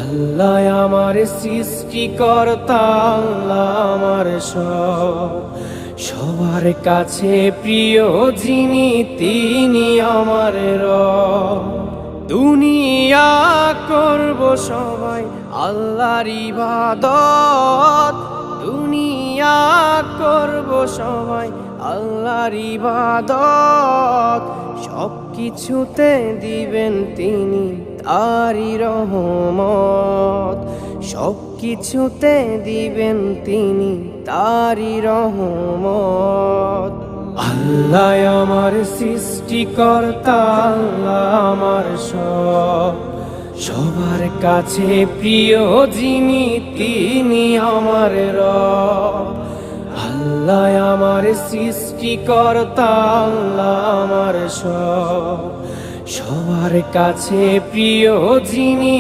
আল্লাহ আমার সৃষ্টিকর্তা, আল্লাহ আমার সবার কাছে প্রিয় যিনি, তিনি আমার রব। দুনিয়া করব সবাই আল্লাহর ইবাদত, দুনিয়া করব সবাই আল্লাহর ইবাদত। সব কিছুতে দিবেন তিনি তারি রহমত, সব কিছুতে দিবেন তিনি তারি রহমত। আল্লাহ আমার সৃষ্টিকর্তা, আল্লাহ আমার সবার কাছে প্রিয় যিনি, তিনি আমার রব। আল্লাহ আমার সৃষ্টিকর্তা, আল্লাহ আমার সবার কাছে প্রিয় যিনি।